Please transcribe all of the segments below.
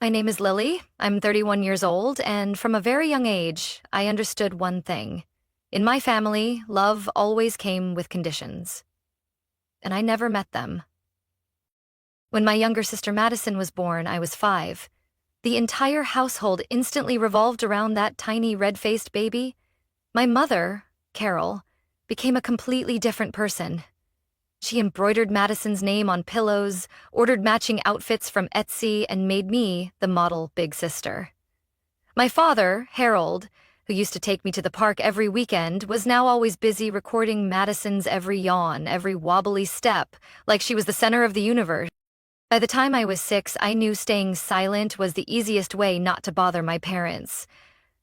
My name is Lily. I'm 31 years old, and from a very young age, I understood one thing. In my family, love always came with conditions. And I never met them. When my younger sister Madison was born, I was 5. The entire household instantly revolved around that tiny red-faced baby. My mother, Carol, became a completely different person. She embroidered Madison's name on pillows, ordered matching outfits from Etsy, and made me the model big sister. My father, Harold, who used to take me to the park every weekend, was now always busy recording Madison's every yawn, every wobbly step, like she was the center of the universe. By the time I was 6, I knew staying silent was the easiest way not to bother my parents.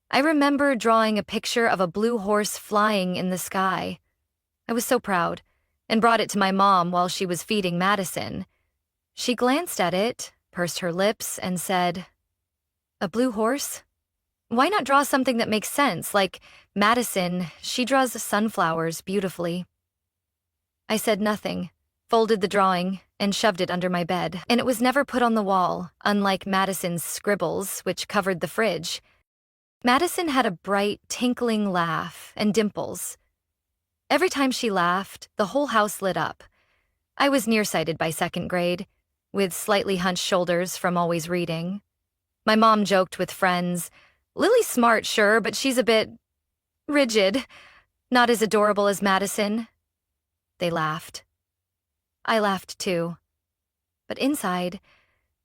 I remember drawing a picture of a blue horse flying in the sky. I was so proud, and brought it to my mom while she was feeding Madison. She glanced at it, pursed her lips, and said, "A blue horse? Why not draw something that makes sense, like Madison, she draws sunflowers beautifully." I said nothing, folded the drawing, and shoved it under my bed, and it was never put on the wall, unlike Madison's scribbles, which covered the fridge. Madison had a bright, tinkling laugh and dimples. Every time she laughed, the whole house lit up. I was nearsighted by 2nd grade, with slightly hunched shoulders from always reading. My mom joked with friends, "Lily's smart, sure, but she's a bit rigid, not as adorable as Madison." They laughed. I laughed too. But inside,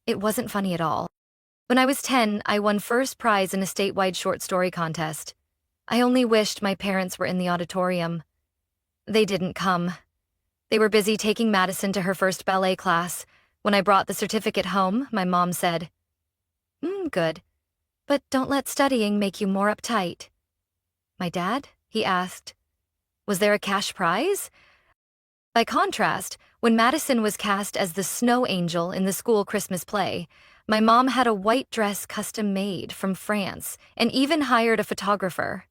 it wasn't funny at all. When I was 10, I won first prize in a statewide short story contest. I only wished my parents were in the auditorium. They didn't come. They were busy taking Madison to her first ballet class. When I brought the certificate home, my mom said, "Good, but don't let studying make you more uptight." "My dad?" he asked. "Was there a cash prize?" By contrast, when Madison was cast as the snow angel in the school Christmas play, my mom had a white dress custom-made from France and even hired a photographer.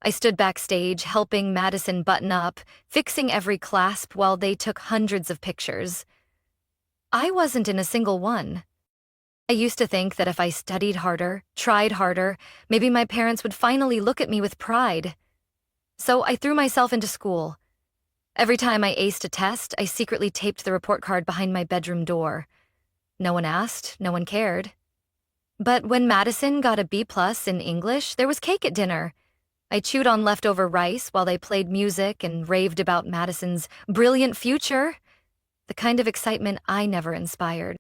I stood backstage helping Madison button up, fixing every clasp while they took hundreds of pictures. I wasn't in a single one. I used to think that if I studied harder, tried harder, maybe my parents would finally look at me with pride. So I threw myself into school. Every time I aced a test, I secretly taped the report card behind my bedroom door. No one asked, no one cared. But when Madison got a B+ in English, there was cake at dinner. I chewed on leftover rice while they played music and raved about Madison's brilliant future, the kind of excitement I never inspired.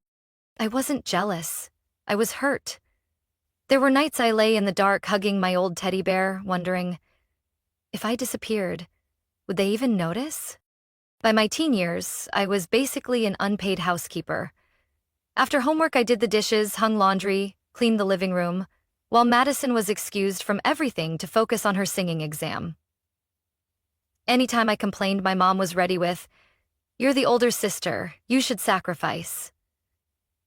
I wasn't jealous. I was hurt. There were nights I lay in the dark hugging my old teddy bear, wondering, if I disappeared, would they even notice? By my teen years, I was basically an unpaid housekeeper. After homework, I did the dishes, hung laundry, cleaned the living room, while Madison was excused from everything to focus on her singing exam. Anytime I complained, my mom was ready with, "You're the older sister, you should sacrifice."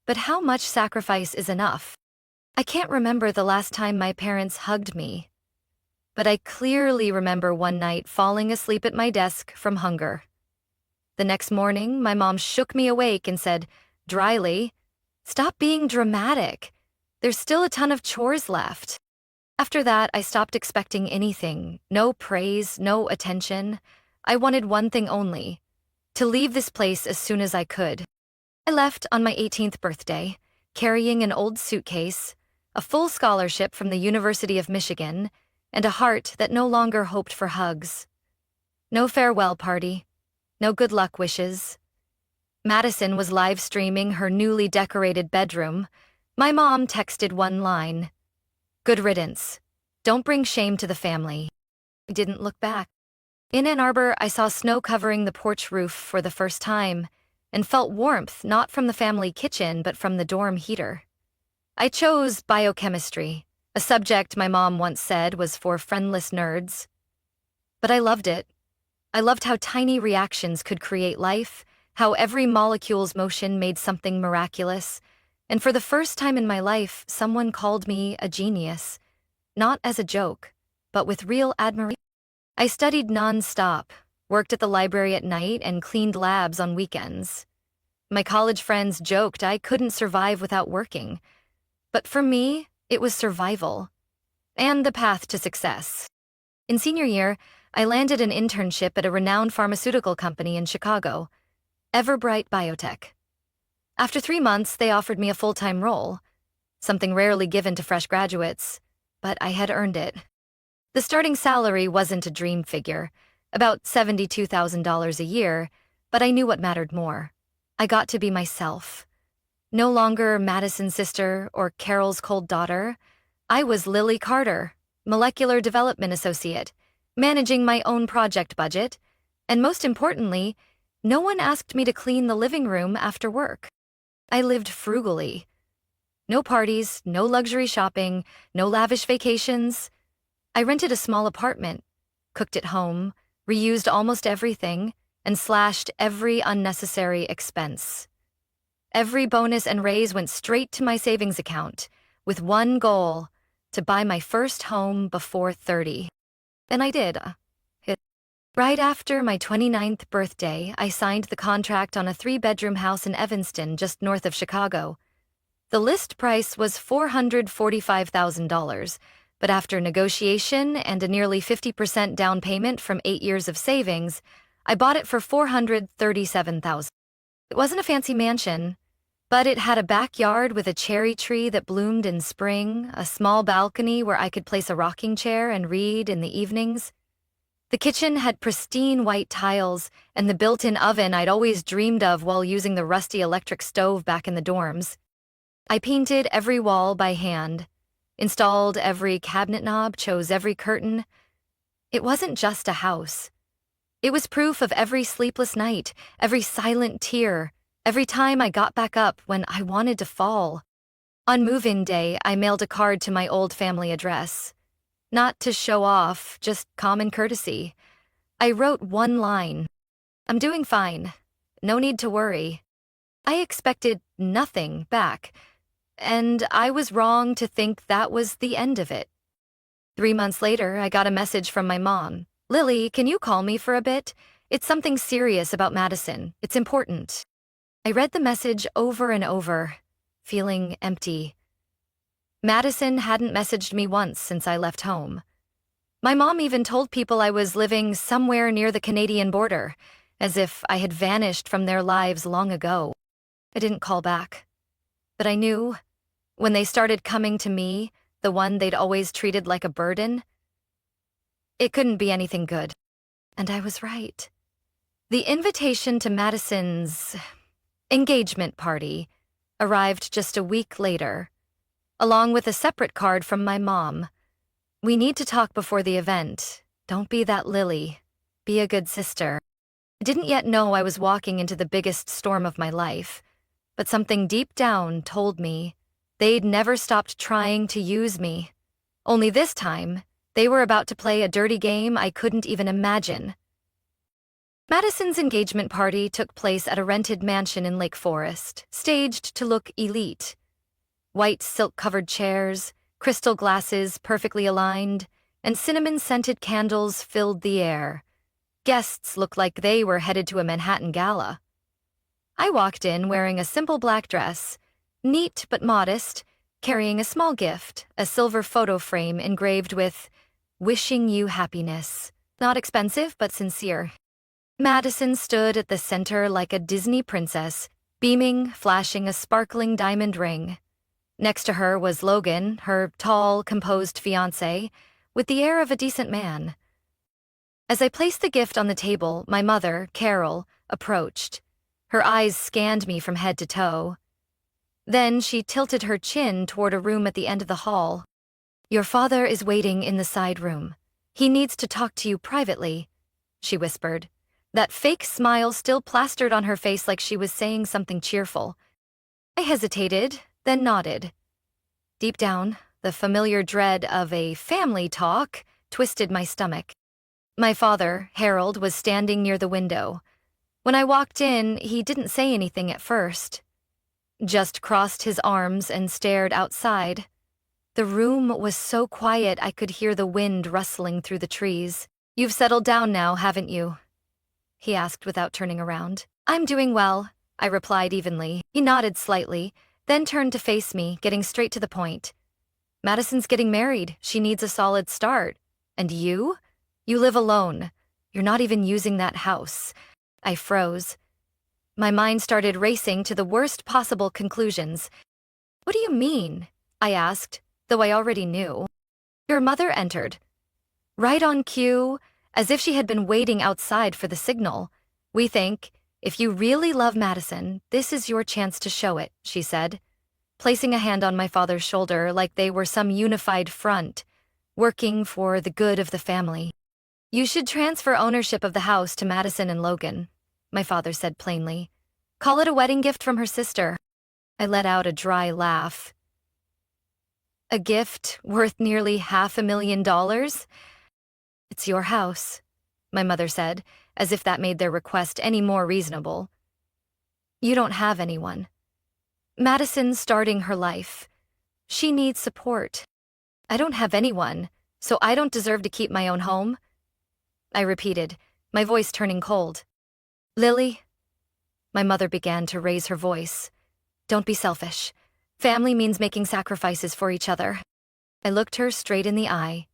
But how much sacrifice is enough? I can't remember the last time my parents hugged me, but I clearly remember one night falling asleep at my desk from hunger. The next morning, my mom shook me awake and said, dryly, "Stop being dramatic. There's still a ton of chores left." After that, I stopped expecting anything. No praise, no attention. I wanted one thing only, to leave this place as soon as I could. I left on my 18th birthday, carrying an old suitcase, a full scholarship from the University of Michigan, and a heart that no longer hoped for hugs. No farewell party, no good luck wishes. Madison was live streaming her newly decorated bedroom. My mom texted one line, "Good riddance. Don't bring shame to the family." I didn't look back. In Ann Arbor, I saw snow covering the porch roof for the first time and felt warmth not from the family kitchen but from the dorm heater. I chose biochemistry, a subject my mom once said was for friendless nerds. But I loved it. I loved how tiny reactions could create life, how every molecule's motion made something miraculous. And for the first time in my life, someone called me a genius, not as a joke, but with real admiration. I studied non-stop, worked at the library at night, and cleaned labs on weekends. My college friends joked I couldn't survive without working. But for me, it was survival and the path to success. In senior year, I landed an internship at a renowned pharmaceutical company in Chicago, Everbright Biotech. After 3 months, they offered me a full-time role, something rarely given to fresh graduates, but I had earned it. The starting salary wasn't a dream figure, about $72,000 a year, but I knew what mattered more. I got to be myself. No longer Madison's sister or Carol's cold daughter. I was Lily Carter, molecular development associate, managing my own project budget, and most importantly, no one asked me to clean the living room after work. I lived frugally. No parties, no luxury shopping, no lavish vacations. I rented a small apartment, cooked at home, reused almost everything, and slashed every unnecessary expense. Every bonus and raise went straight to my savings account, with one goal: to buy my first home before 30. And I did. Right after my 29th birthday, I signed the contract on a 3-bedroom house in Evanston, just north of Chicago. The list price was $445,000, but after negotiation and a nearly 50% down payment from 8 years of savings, I bought it for $437,000. It wasn't a fancy mansion, but it had a backyard with a cherry tree that bloomed in spring, a small balcony where I could place a rocking chair and read in the evenings. The kitchen had pristine white tiles and the built-in oven I'd always dreamed of while using the rusty electric stove back in the dorms. I painted every wall by hand, installed every cabinet knob, chose every curtain. It wasn't just a house. It was proof of every sleepless night, every silent tear, every time I got back up when I wanted to fall. On move-in day, I mailed a card to my old family address. Not to show off, just common courtesy. I wrote one line: "I'm doing fine. No need to worry." I expected nothing back, and I was wrong to think that was the end of it. 3 months later, I got a message from my mom. "Lily, can you call me for a bit? It's something serious about Madison. It's important." I read the message over and over, feeling empty. Madison hadn't messaged me once since I left home. My mom even told people I was living somewhere near the Canadian border, as if I had vanished from their lives long ago. I didn't call back. But I knew, when they started coming to me, the one they'd always treated like a burden, it couldn't be anything good. And I was right. The invitation to Madison's engagement party arrived just a week later, along with a separate card from my mom. "We need to talk before the event. Don't be that Lily. Be a good sister." I didn't yet know I was walking into the biggest storm of my life, but something deep down told me they'd never stopped trying to use me. Only this time, they were about to play a dirty game I couldn't even imagine. Madison's engagement party took place at a rented mansion in Lake Forest, staged to look elite. White silk-covered chairs, crystal glasses perfectly aligned, and cinnamon-scented candles filled the air. Guests looked like they were headed to a Manhattan gala. I walked in wearing a simple black dress, neat but modest, carrying a small gift, a silver photo frame engraved with "Wishing you happiness." Not expensive, but sincere. Madison stood at the center like a Disney princess, beaming, flashing a sparkling diamond ring. Next to her was Logan, her tall, composed fiancé, with the air of a decent man. As I placed the gift on the table, my mother, Carol, approached. Her eyes scanned me from head to toe. Then she tilted her chin toward a room at the end of the hall. "Your father is waiting in the side room. He needs to talk to you privately," she whispered, that fake smile still plastered on her face like she was saying something cheerful. I hesitated, then nodded. Deep down, the familiar dread of a family talk twisted my stomach. My father, Harold, was standing near the window. When I walked in, he didn't say anything at first, just crossed his arms and stared outside. The room was so quiet I could hear the wind rustling through the trees. "You've settled down now, haven't you?" he asked without turning around. "I'm doing well," I replied evenly. He nodded slightly, then turned to face me, getting straight to the point. Madison's getting married. She needs a solid start. And you? You live alone. You're not even using that house. I froze. My mind started racing to the worst possible conclusions. What do you mean? I asked, though I already knew. Your mother entered. Right on cue, as if she had been waiting outside for the signal. We think, if you really love Madison, this is your chance to show it, she said, placing a hand on my father's shoulder like they were some unified front, working for the good of the family. You should transfer ownership of the house to Madison and Logan, my father said plainly. Call it a wedding gift from her sister. I let out a dry laugh. A gift worth nearly $500,000? It's your house, my mother said, as if that made their request any more reasonable. You don't have anyone. Madison's starting her life. She needs support. I don't have anyone, so I don't deserve to keep my own home? I repeated, my voice turning cold. Lily? My mother began to raise her voice. Don't be selfish. Family means making sacrifices for each other. I looked her straight in the eye.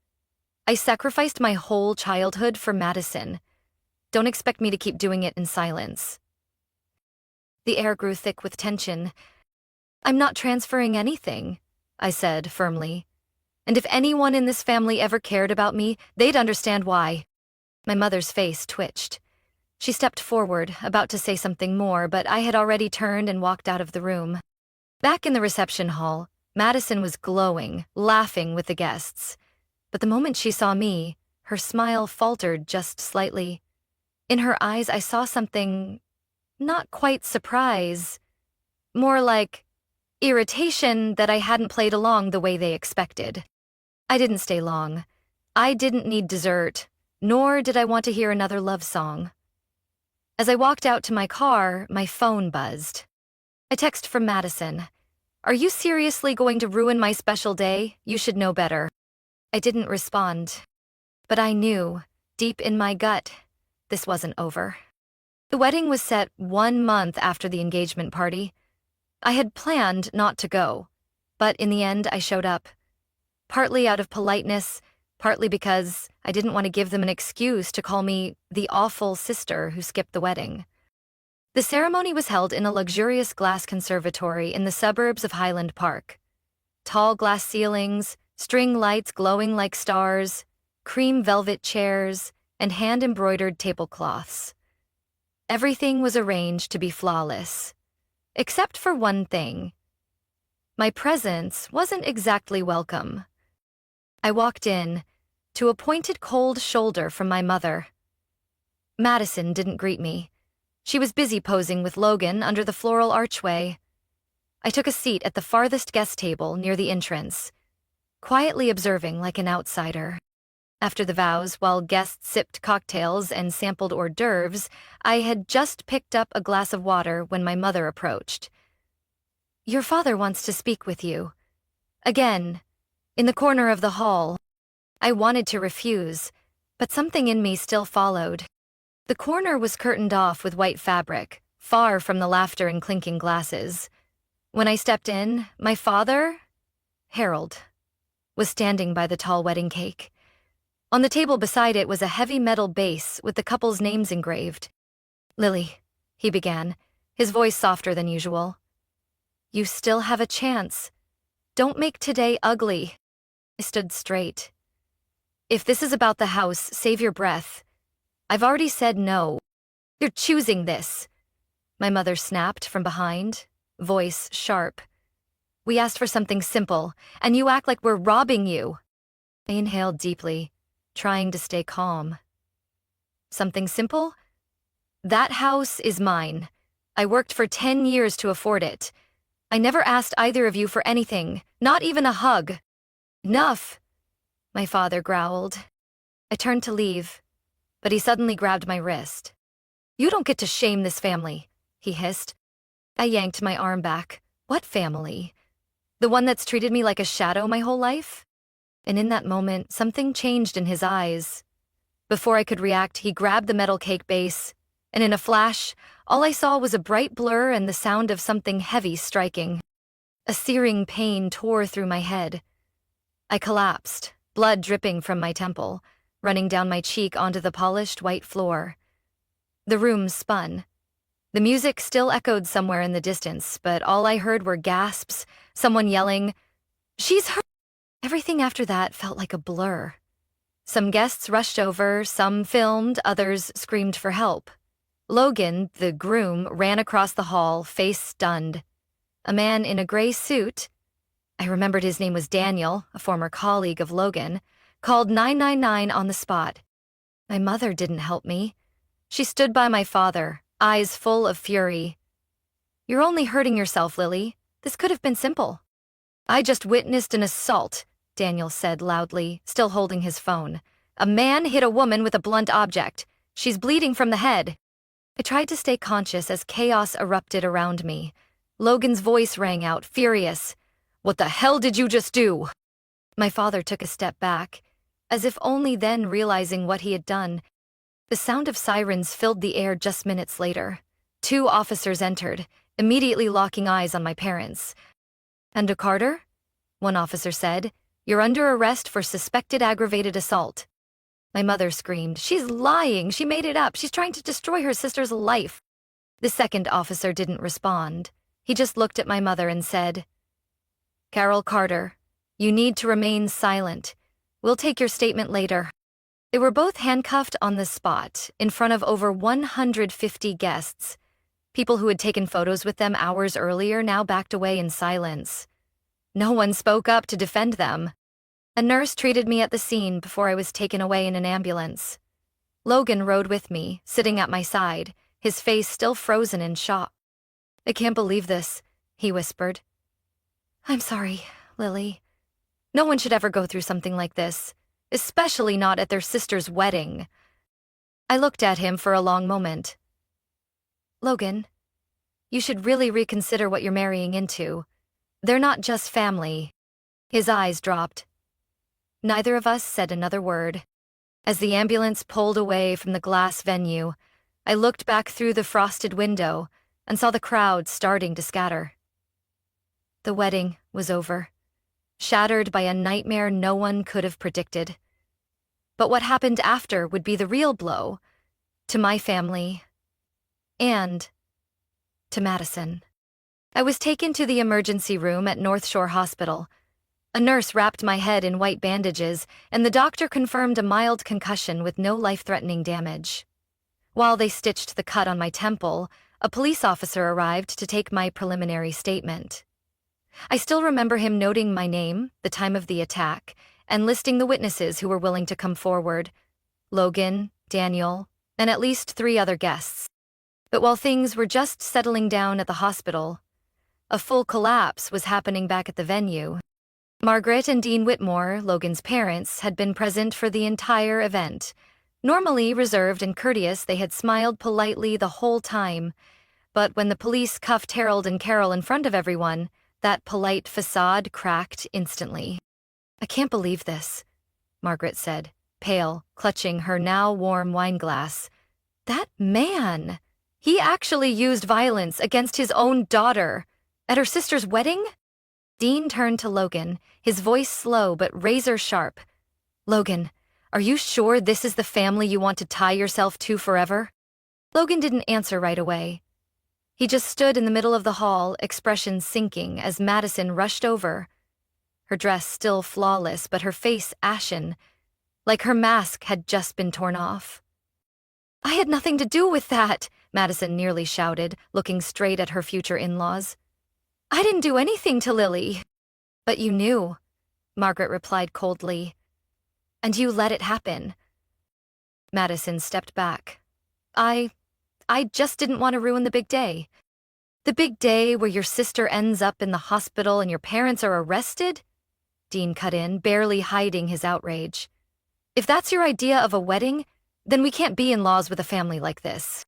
I sacrificed my whole childhood for Madison. Don't expect me to keep doing it in silence. The air grew thick with tension. I'm not transferring anything, I said firmly. And if anyone in this family ever cared about me, they'd understand why. My mother's face twitched. She stepped forward, about to say something more, but I had already turned and walked out of the room. Back in the reception hall, Madison was glowing, laughing with the guests. But the moment she saw me, her smile faltered just slightly. In her eyes, I saw something not quite surprise, more like irritation that I hadn't played along the way they expected. I didn't stay long. I didn't need dessert, nor did I want to hear another love song. As I walked out to my car, my phone buzzed. A text from Madison. Are you seriously going to ruin my special day? You should know better. I didn't respond. But I knew, deep in my gut, this wasn't over. The wedding was set 1 month after the engagement party. I had planned not to go, but in the end I showed up. Partly out of politeness, partly because I didn't want to give them an excuse to call me the awful sister who skipped the wedding. The ceremony was held in a luxurious glass conservatory in the suburbs of Highland Park. Tall glass ceilings, string lights glowing like stars, cream velvet chairs, and hand-embroidered tablecloths. Everything was arranged to be flawless, except for one thing. My presence wasn't exactly welcome. I walked in, to a pointed cold shoulder from my mother. Madison didn't greet me. She was busy posing with Logan under the floral archway. I took a seat at the farthest guest table near the entrance, quietly observing like an outsider. After the vows, while guests sipped cocktails and sampled hors d'oeuvres, I had just picked up a glass of water when my mother approached. Your father wants to speak with you. Again, in the corner of the hall. I wanted to refuse, but something in me still followed. The corner was curtained off with white fabric, far from the laughter and clinking glasses. When I stepped in, my father, Harold, was standing by the tall wedding cake. On the table beside it was a heavy metal base with the couple's names engraved. Lily, he began, his voice softer than usual. You still have a chance. Don't make today ugly. I stood straight. If this is about the house, save your breath. I've already said no. You're choosing this. My mother snapped from behind, voice sharp. We asked for something simple, and you act like we're robbing you. I inhaled deeply, trying to stay calm. Something simple? That house is mine. I worked for 10 years to afford it. I never asked either of you for anything, not even a hug. Enough, my father growled. I turned to leave, but he suddenly grabbed my wrist. You don't get to shame this family, he hissed. I yanked my arm back. What family? The one that's treated me like a shadow my whole life? And in that moment, something changed in his eyes. Before I could react, he grabbed the metal cake base, and in a flash, all I saw was a bright blur and the sound of something heavy striking. A searing pain tore through my head. I collapsed, blood dripping from my temple, running down my cheek onto the polished white floor. The room spun. The music still echoed somewhere in the distance, but all I heard were gasps, someone yelling, "She's hurt!" Everything after that felt like a blur. Some guests rushed over, some filmed, others screamed for help. Logan, the groom, ran across the hall, face stunned. A man in a gray suit, I remembered his name was Daniel, a former colleague of Logan, called 999 on the spot. My mother didn't help me. She stood by my father, eyes full of fury. "You're only hurting yourself, Lily. This could have been simple." "I just witnessed an assault," Daniel said loudly, still holding his phone. "A man hit a woman with a blunt object. She's bleeding from the head." I tried to stay conscious as chaos erupted around me. Logan's voice rang out, furious. "What the hell did you just do?" My father took a step back, as if only then realizing what he had done. The sound of sirens filled the air just minutes later. 2 officers entered, immediately locking eyes on my parents. "And Carter?" one officer said. "You're under arrest for suspected aggravated assault." My mother screamed, "She's lying! She made it up! She's trying to destroy her sister's life!" The second officer didn't respond. He just looked at my mother and said, "Carol Carter, you need to remain silent. We'll take your statement later." They were both handcuffed on the spot, in front of over 150 guests. People who had taken photos with them hours earlier now backed away in silence. No one spoke up to defend them. A nurse treated me at the scene before I was taken away in an ambulance. Logan rode with me, sitting at my side, his face still frozen in shock. "I can't believe this," he whispered. "I'm sorry, Lily. No one should ever go through something like this, especially not at their sister's wedding." I looked at him for a long moment. "Logan, you should really reconsider what you're marrying into. They're not just family." His eyes dropped. Neither of us said another word. As the ambulance pulled away from the glass venue, I looked back through the frosted window and saw the crowd starting to scatter. The wedding was over, shattered by a nightmare no one could have predicted. But what happened after would be the real blow to my family and to Madison. I was taken to the emergency room at North Shore Hospital. A nurse wrapped my head in white bandages, and the doctor confirmed a mild concussion with no life-threatening damage. While they stitched the cut on my temple, a police officer arrived to take my preliminary statement. I still remember him noting my name, the time of the attack, and listing the witnesses who were willing to come forward: Logan, Daniel, and at least 3 other guests. But while things were just settling down at the hospital, a full collapse was happening back at the venue. Margaret and Dean Whitmore, Logan's parents, had been present for the entire event. Normally reserved and courteous, they had smiled politely the whole time. But when the police cuffed Harold and Carol in front of everyone, that polite facade cracked instantly. "I can't believe this," Margaret said, pale, clutching her now warm wineglass. "That man! He actually used violence against his own daughter at her sister's wedding?" Dean turned to Logan, his voice slow but razor-sharp. "Logan, are you sure this is the family you want to tie yourself to forever?" Logan didn't answer right away. He just stood in the middle of the hall, expression sinking as Madison rushed over. Her dress still flawless, but her face ashen, like her mask had just been torn off. "I had nothing to do with that," Madison nearly shouted, looking straight at her future in-laws. "I didn't do anything to Lily." "But you knew," Margaret replied coldly. "And you let it happen." Madison stepped back. I just didn't want to ruin the big day. The big day where your sister ends up in the hospital and your parents are arrested?" Dean cut in, barely hiding his outrage. "If that's your idea of a wedding, then we can't be in-laws with a family like this."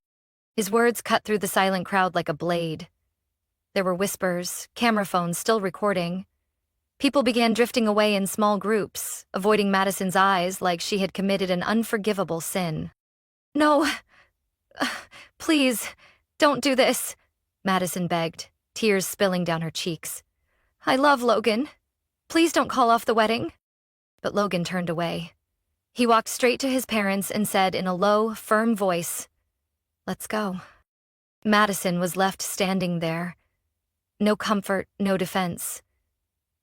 His words cut through the silent crowd like a blade. There were whispers, camera phones still recording. People began drifting away in small groups, avoiding Madison's eyes like she had committed an unforgivable sin. "No, please, don't do this," Madison begged, tears spilling down her cheeks. I love Logan. Please don't call off the wedding." But Logan turned away. He walked straight to his parents and said in a low, firm voice, "Let's go." Madison was left standing there. No comfort, no defense.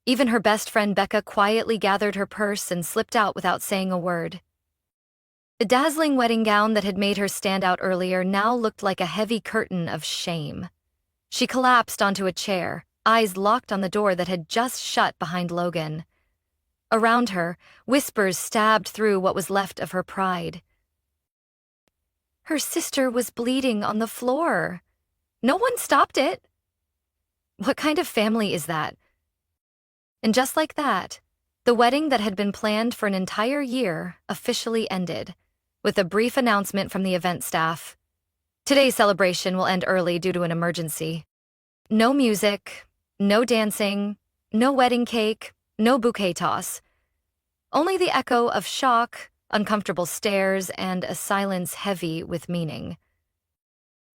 Even her best friend Becca quietly gathered her purse and slipped out without saying a word. The dazzling wedding gown that had made her stand out earlier now looked like a heavy curtain of shame. She collapsed onto a chair, eyes locked on the door that had just shut behind Logan. Around her, whispers stabbed through what was left of her pride. Her sister was bleeding on the floor. No one stopped it. What kind of family is that? And just like that, the wedding that had been planned for an entire year officially ended, with a brief announcement from the event staff. Today's celebration will end early due to an emergency. No music, no dancing, no wedding cake, no bouquet toss. Only the echo of shock, uncomfortable stares, and a silence heavy with meaning.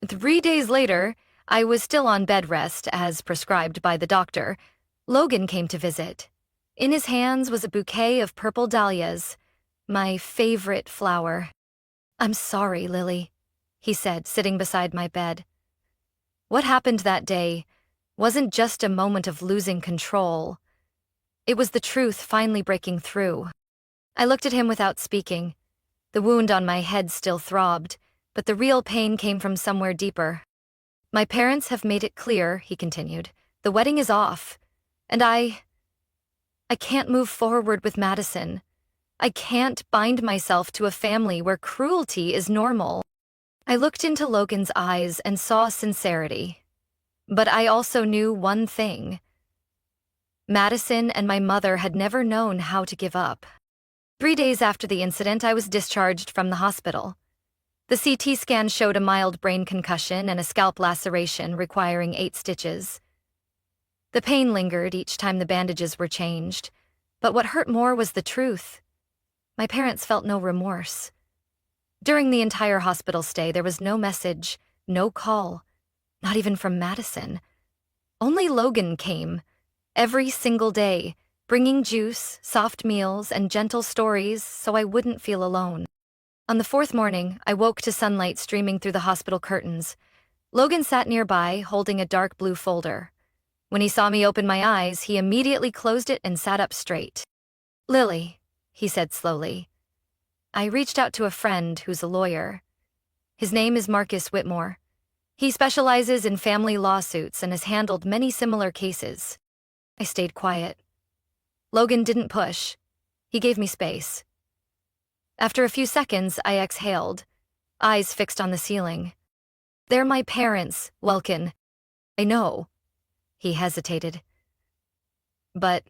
3 days later, I was still on bed rest, as prescribed by the doctor. Logan came to visit. In his hands was a bouquet of purple dahlias, my favorite flower. "I'm sorry, Lily," he said, sitting beside my bed. What happened that day wasn't just a moment of losing control. It was the truth finally breaking through. I looked at him without speaking. The wound on my head still throbbed, but the real pain came from somewhere deeper. "My parents have made it clear," he continued. "The wedding is off. And I can't move forward with Madison. I can't bind myself to a family where cruelty is normal." I looked into Logan's eyes and saw sincerity. But I also knew one thing. Madison and my mother had never known how to give up. 3 days after the incident, I was discharged from the hospital. The CT scan showed a mild brain concussion and a scalp laceration requiring 8 stitches. The pain lingered each time the bandages were changed, but what hurt more was the truth. My parents felt no remorse. During the entire hospital stay, there was no message, no call, not even from Madison. Only Logan came, every single day, bringing juice, soft meals, and gentle stories so I wouldn't feel alone. On the 4th morning, I woke to sunlight streaming through the hospital curtains. Logan sat nearby, holding a dark blue folder. When he saw me open my eyes, he immediately closed it and sat up straight. "Lily," he said slowly. "I reached out to a friend who's a lawyer. His name is Marcus Whitmore. He specializes in family lawsuits and has handled many similar cases." I stayed quiet. Logan didn't push. He gave me space. After a few seconds, I exhaled, eyes fixed on the ceiling. "They're my parents, Welkin. I know." He hesitated. "But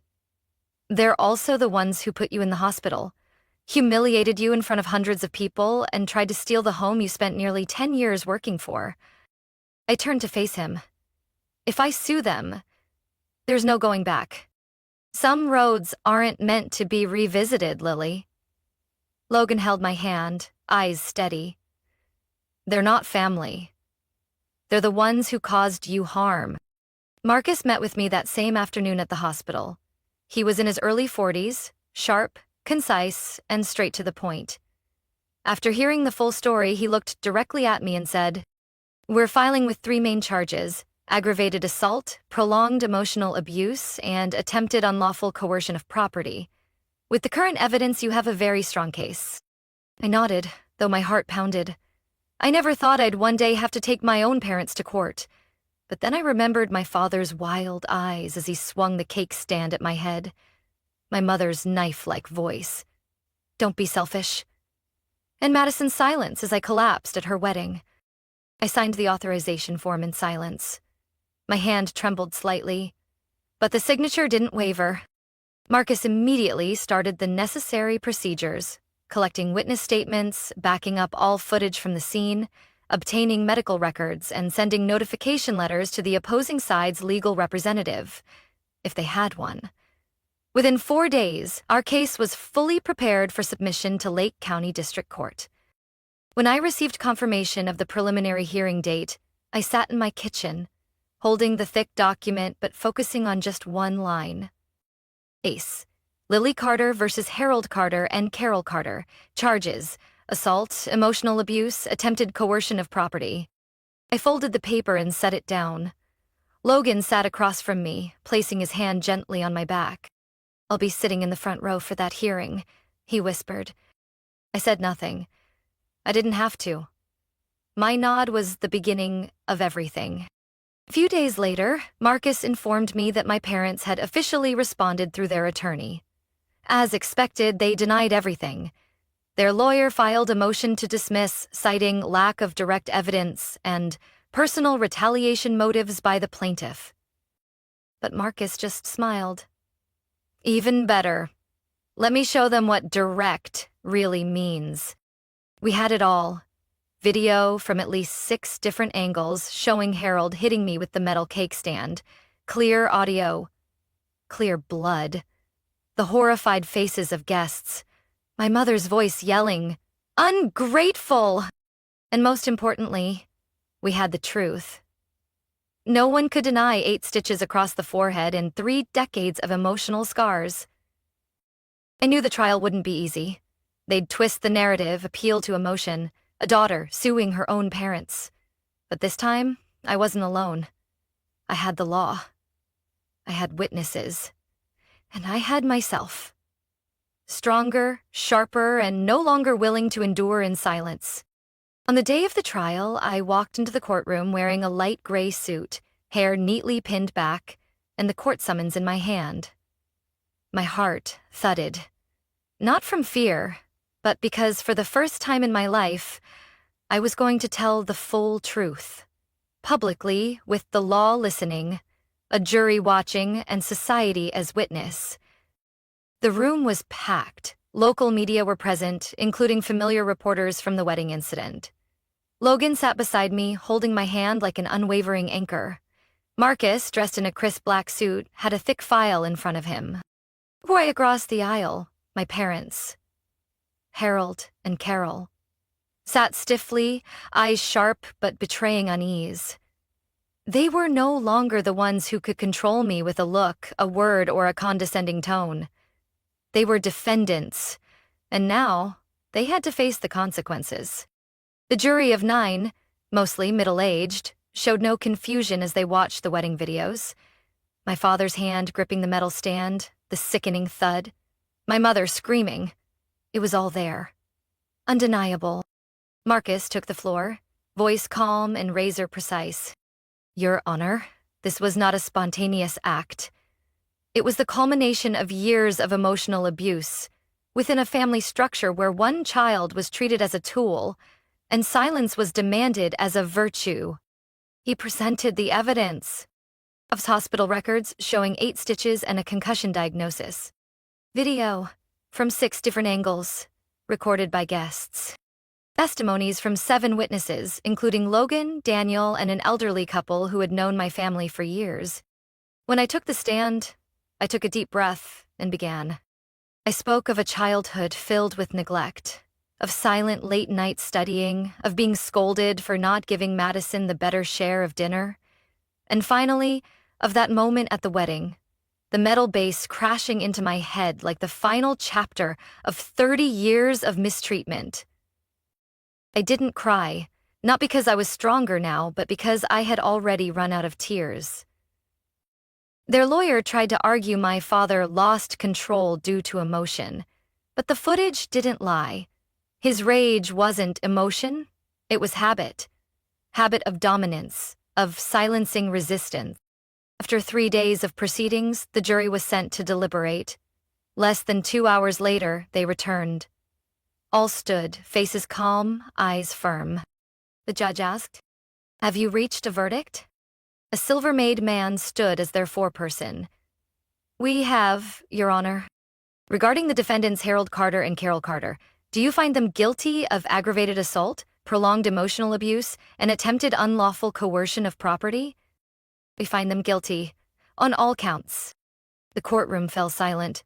they're also the ones who put you in the hospital, humiliated you in front of hundreds of people, and tried to steal the home you spent nearly 10 years working for." I turned to face him. "If I sue them, there's no going back. Some roads aren't meant to be revisited, Lily." Logan held my hand, eyes steady. "They're not family. They're the ones who caused you harm." Marcus met with me that same afternoon at the hospital. He was in his early 40s, sharp, concise, and straight to the point. After hearing the full story, he looked directly at me and said, "We're filing with 3 main charges: aggravated assault, prolonged emotional abuse, and attempted unlawful coercion of property. With the current evidence, you have a very strong case." I nodded, though my heart pounded. I never thought I'd one day have to take my own parents to court. But then I remembered my father's wild eyes as he swung the cake stand at my head. My mother's knife-like voice. "Don't be selfish." And Madison's silence as I collapsed at her wedding. I signed the authorization form in silence. My hand trembled slightly, but the signature didn't waver. Marcus immediately started the necessary procedures, collecting witness statements, backing up all footage from the scene, obtaining medical records, and sending notification letters to the opposing side's legal representative, if they had one. Within 4 days, our case was fully prepared for submission to Lake County District Court. When I received confirmation of the preliminary hearing date, I sat in my kitchen, holding the thick document but focusing on just one line. Ace. Lily Carter versus Harold Carter and Carol Carter. Charges: assault, emotional abuse, attempted coercion of property. I folded the paper and set it down. Logan sat across from me, placing his hand gently on my back. "I'll be sitting in the front row for that hearing," he whispered. I said nothing. I didn't have to. My nod was the beginning of everything. A few days later, Marcus informed me that my parents had officially responded through their attorney. As expected, they denied everything. Their lawyer filed a motion to dismiss, citing lack of direct evidence and personal retaliation motives by the plaintiff. But Marcus just smiled. "Even better. Let me show them what direct really means." We had it all. Video from at least 6 different angles showing Harold hitting me with the metal cake stand. Clear audio. Clear blood. The horrified faces of guests. My mother's voice yelling, "Ungrateful!" And most importantly, we had the truth. No one could deny 8 stitches across the forehead and 3 decades of emotional scars. I knew the trial wouldn't be easy. They'd twist the narrative, appeal to emotion, a daughter suing her own parents. But this time, I wasn't alone. I had the law. I had witnesses. And I had myself. Stronger, sharper, and no longer willing to endure in silence. On the day of the trial, I walked into the courtroom wearing a light gray suit, hair neatly pinned back, and the court summons in my hand. My heart thudded. Not from fear, but because for the first time in my life, I was going to tell the full truth. Publicly, with the law listening, a jury watching, and society as witness. The room was packed. Local media were present, including familiar reporters from the wedding incident. Logan sat beside me, holding my hand like an unwavering anchor. Marcus, dressed in a crisp black suit, had a thick file in front of him. Way across the aisle, my parents, Harold and Carol, sat stiffly, eyes sharp but betraying unease. They were no longer the ones who could control me with a look, a word, or a condescending tone. They were defendants, and now they had to face the consequences. The jury of 9, mostly middle-aged, showed no confusion as they watched the wedding videos. My father's hand gripping the metal stand, the sickening thud. My mother screaming. It was all there. Undeniable. Marcus took the floor, voice calm and razor-precise. "Your Honor, this was not a spontaneous act. It was the culmination of years of emotional abuse, within a family structure where one child was treated as a tool, and silence was demanded as a virtue." He presented the evidence. Of hospital records showing 8 stitches and a concussion diagnosis. Video from 6 different angles, recorded by guests. Testimonies from 7 witnesses, including Logan, Daniel, and an elderly couple who had known my family for years. When I took the stand, I took a deep breath and began. I spoke of a childhood filled with neglect, of silent late-night studying, of being scolded for not giving Madison the better share of dinner, and finally, of that moment at the wedding, the metal bass crashing into my head like the final chapter of 30 years of mistreatment. I didn't cry, not because I was stronger now, but because I had already run out of tears. Their lawyer tried to argue my father lost control due to emotion, but the footage didn't lie. His rage wasn't emotion, it was habit. Habit of dominance, of silencing resistance. After 3 days of proceedings, the jury was sent to deliberate. Less than 2 hours later, they returned. All stood, faces calm, eyes firm. The judge asked, "Have you reached a verdict?" A silver-made man stood as their foreperson. "We have, Your Honor. Regarding the defendants Harold Carter and Carol Carter, do you find them guilty of aggravated assault, prolonged emotional abuse, and attempted unlawful coercion of property?" "We find them guilty, on all counts." The courtroom fell silent.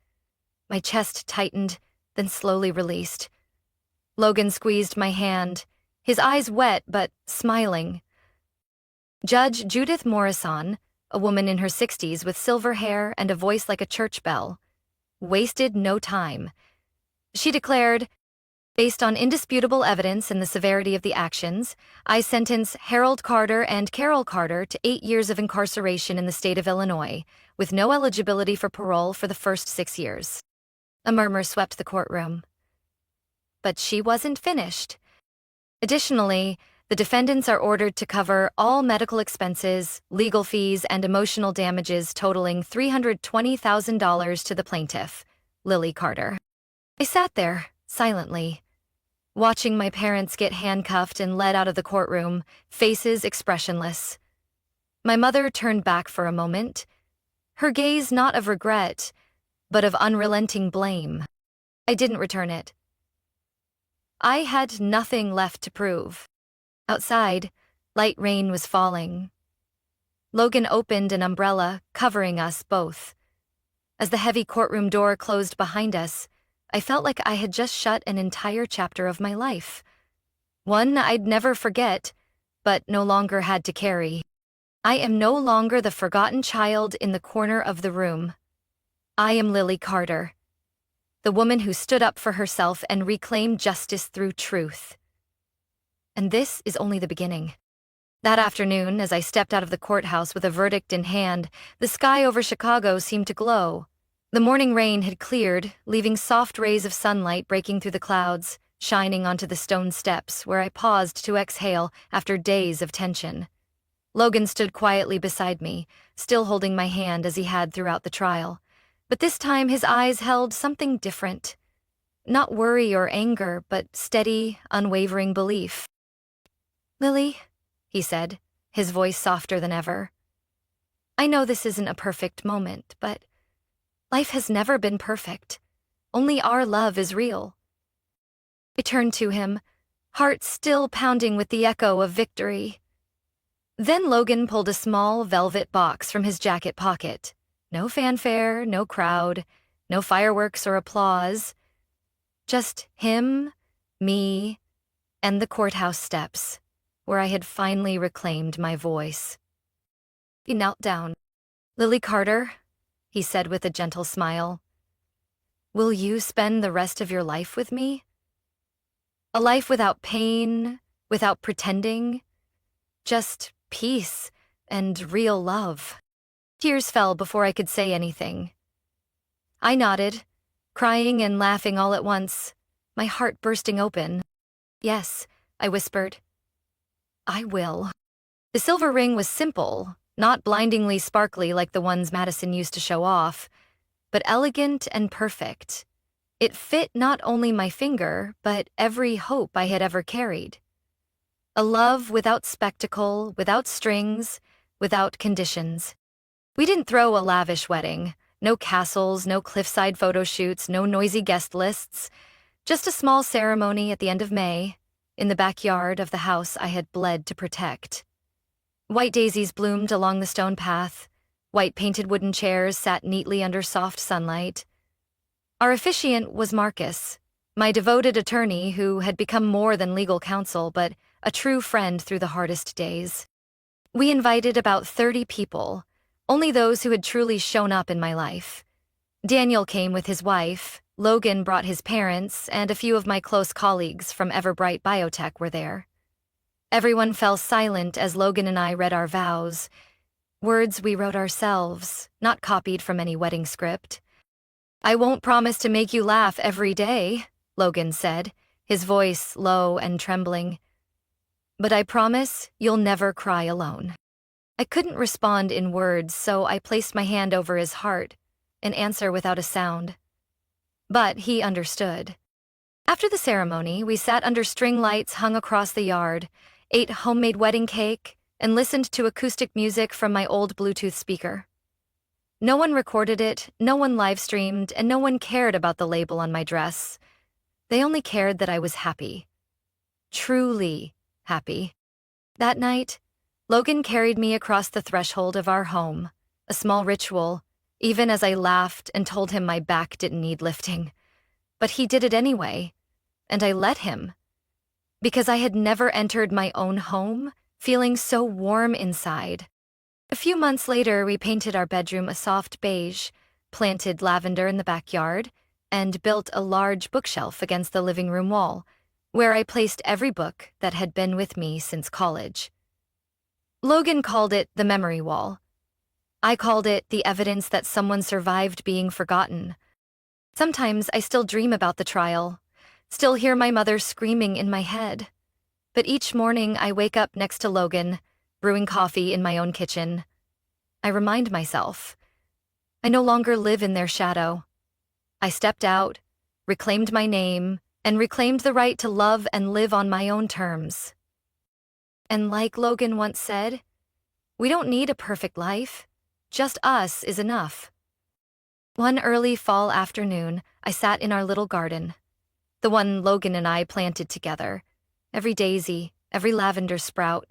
My chest tightened, then slowly released. Logan squeezed my hand, his eyes wet but smiling. Judge Judith Morrison, a woman in her 60s with silver hair and a voice like a church bell, wasted no time. She declared, "Based on indisputable evidence and the severity of the actions, I sentence Harold Carter and Carol Carter to 8 years of incarceration in the state of Illinois, with no eligibility for parole for the first 6 years." A murmur swept the courtroom. But she wasn't finished. Additionally, the defendants are ordered to cover all medical expenses, legal fees, and emotional damages totaling $320,000 to the plaintiff, Lily Carter. I sat there, silently, watching my parents get handcuffed and led out of the courtroom, faces expressionless. My mother turned back for a moment, her gaze not of regret, but of unrelenting blame. I didn't return it. I had nothing left to prove. Outside, light rain was falling. Logan opened an umbrella, covering us both. As the heavy courtroom door closed behind us, I felt like I had just shut an entire chapter of my life. One I'd never forget, but no longer had to carry. I am no longer the forgotten child in the corner of the room. I am Lily Carter, the woman who stood up for herself and reclaimed justice through truth. And this is only the beginning. That afternoon, as I stepped out of the courthouse with a verdict in hand, the sky over Chicago seemed to glow. The morning rain had cleared, leaving soft rays of sunlight breaking through the clouds, shining onto the stone steps where I paused to exhale after days of tension. Logan stood quietly beside me, still holding my hand as he had throughout the trial. But this time his eyes held something different. Not worry or anger, but steady, unwavering belief. "Lily," he said, his voice softer than ever. "I know this isn't a perfect moment, but life has never been perfect. Only our love is real." I turned to him, heart still pounding with the echo of victory. Then Logan pulled a small velvet box from his jacket pocket. No fanfare, no crowd, no fireworks or applause. Just him, me, and the courthouse steps, where I had finally reclaimed my voice. He knelt down. "Lily Carter," he said with a gentle smile, "will you spend the rest of your life with me? A life without pain, without pretending, just peace and real love." Tears fell before I could say anything. I nodded, crying and laughing all at once, my heart bursting open. "Yes," I whispered. "I will." The silver ring was simple, not blindingly sparkly like the ones Madison used to show off, but elegant and perfect. It fit not only my finger, but every hope I had ever carried. A love without spectacle, without strings, without conditions. We didn't throw a lavish wedding. No castles, no cliffside photo shoots, no noisy guest lists. Just a small ceremony at the end of May, in the backyard of the house I had bled to protect. White daisies bloomed along the stone path. White painted wooden chairs sat neatly under soft sunlight. Our officiant was Marcus, my devoted attorney who had become more than legal counsel, but a true friend through the hardest days. We invited about 30 people, only those who had truly shown up in my life. Daniel came with his wife, Logan brought his parents, and a few of my close colleagues from Everbright Biotech were there. Everyone fell silent as Logan and I read our vows, words we wrote ourselves, not copied from any wedding script. "I won't promise to make you laugh every day," Logan said, his voice low and trembling. "But I promise you'll never cry alone." I couldn't respond in words, so I placed my hand over his heart, an answer without a sound. But he understood. After the ceremony, we sat under string lights hung across the yard, ate homemade wedding cake, and listened to acoustic music from my old Bluetooth speaker. No one recorded it, no one live-streamed, and no one cared about the label on my dress. They only cared that I was happy. Truly happy. That night, Logan carried me across the threshold of our home, a small ritual, even as I laughed and told him my back didn't need lifting. But he did it anyway, and I let him. Because I had never entered my own home feeling so warm inside. A few months later, we painted our bedroom a soft beige, planted lavender in the backyard, and built a large bookshelf against the living room wall, where I placed every book that had been with me since college. Logan called it the memory wall. I called it the evidence that someone survived being forgotten. Sometimes I still dream about the trial, still hear my mother screaming in my head. But each morning I wake up next to Logan, brewing coffee in my own kitchen. I remind myself, I no longer live in their shadow. I stepped out, reclaimed my name, and reclaimed the right to love and live on my own terms. And like Logan once said, we don't need a perfect life. Just us is enough. One early fall afternoon, I sat in our little garden, the one Logan and I planted together. Every daisy, every lavender sprout.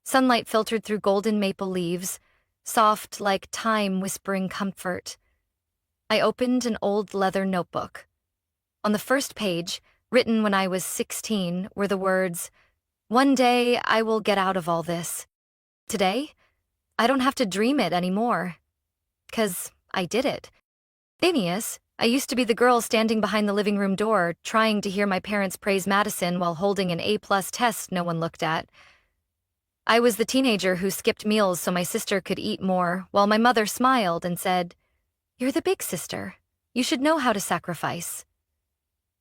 Sunlight filtered through golden maple leaves, soft like time whispering comfort. I opened an old leather notebook. On the first page, written when I was 16, were the words, "One day I will get out of all this. Today, I don't have to dream it anymore. 'Cause I did it." Phineas, I used to be the girl standing behind the living room door, trying to hear my parents praise Madison while holding an A+ test no one looked at. I was the teenager who skipped meals so my sister could eat more, while my mother smiled and said, "You're the big sister. You should know how to sacrifice."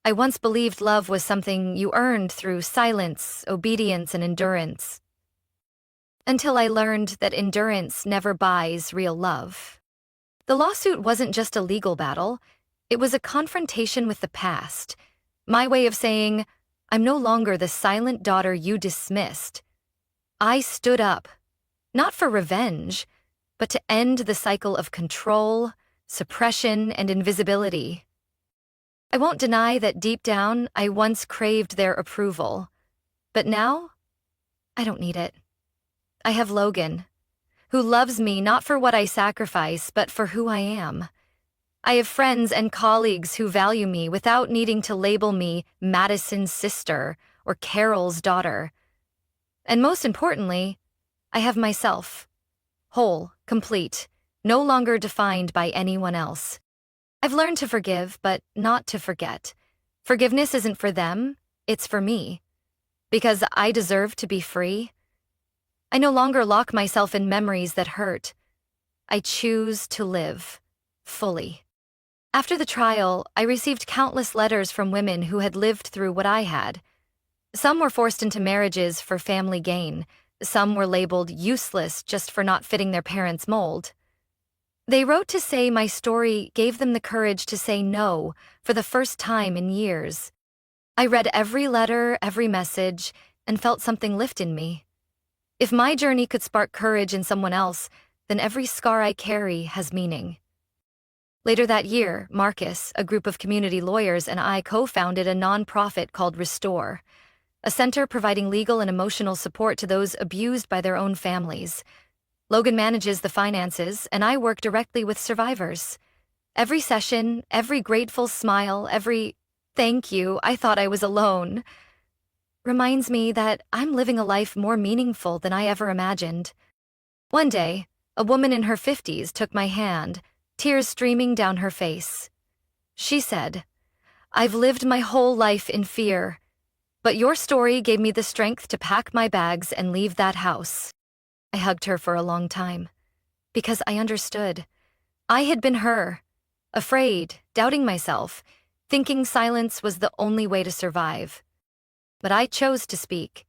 I once believed love was something you earned through silence, obedience, and endurance. Until I learned that endurance never buys real love. The lawsuit wasn't just a legal battle. It was a confrontation with the past, my way of saying, I'm no longer the silent daughter you dismissed. I stood up, not for revenge, but to end the cycle of control, suppression, and invisibility. I won't deny that deep down, I once craved their approval, but now, I don't need it. I have Logan, who loves me not for what I sacrifice, but for who I am. I have friends and colleagues who value me without needing to label me Madison's sister or Carol's daughter. And most importantly, I have myself, whole, complete, no longer defined by anyone else. I've learned to forgive, but not to forget. Forgiveness isn't for them, it's for me. Because I deserve to be free. I no longer lock myself in memories that hurt. I choose to live, fully. After the trial, I received countless letters from women who had lived through what I had. Some were forced into marriages for family gain. Some were labeled useless just for not fitting their parents' mold. They wrote to say my story gave them the courage to say no for the first time in years. I read every letter, every message, and felt something lift in me. If my journey could spark courage in someone else, then every scar I carry has meaning. Later that year, Marcus, a group of community lawyers, and I co-founded a nonprofit called Restore, a center providing legal and emotional support to those abused by their own families. Logan manages the finances, and I work directly with survivors. Every session, every grateful smile, every thank you, I thought I was alone, reminds me that I'm living a life more meaningful than I ever imagined. One day, a woman in her 50s took my hand, tears streaming down her face. She said, "I've lived my whole life in fear, but your story gave me the strength to pack my bags and leave that house." I hugged her for a long time, because I understood. I had been her, afraid, doubting myself, thinking silence was the only way to survive. But I chose to speak,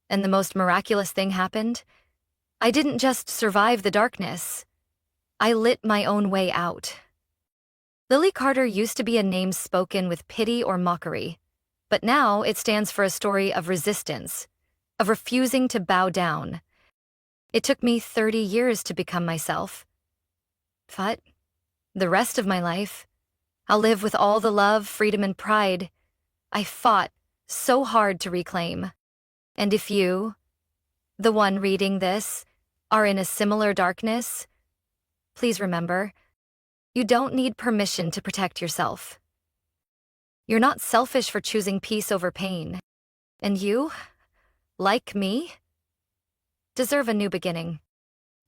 and the most miraculous thing happened. I didn't just survive the darkness. I lit my own way out. Lily Carter used to be a name spoken with pity or mockery, but now it stands for a story of resistance, of refusing to bow down. It took me 30 years to become myself. But the rest of my life, I'll live with all the love, freedom, and pride I fought so hard to reclaim. And if you, the one reading this, are in a similar darkness, please remember, you don't need permission to protect yourself. You're not selfish for choosing peace over pain. And you, like me, deserve a new beginning.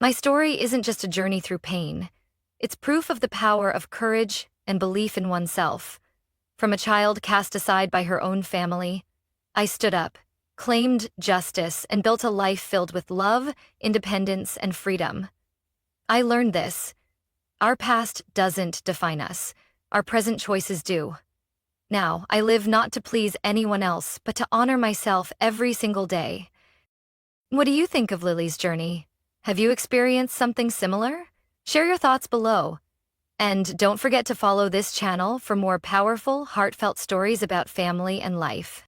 My story isn't just a journey through pain. It's proof of the power of courage and belief in oneself. From a child cast aside by her own family, I stood up, claimed justice, and built a life filled with love, independence, and freedom. I learned this. Our past doesn't define us. Our present choices do. Now, I live not to please anyone else, but to honor myself every single day. What do you think of Lily's journey? Have you experienced something similar? Share your thoughts below. And don't forget to follow this channel for more powerful, heartfelt stories about family and life.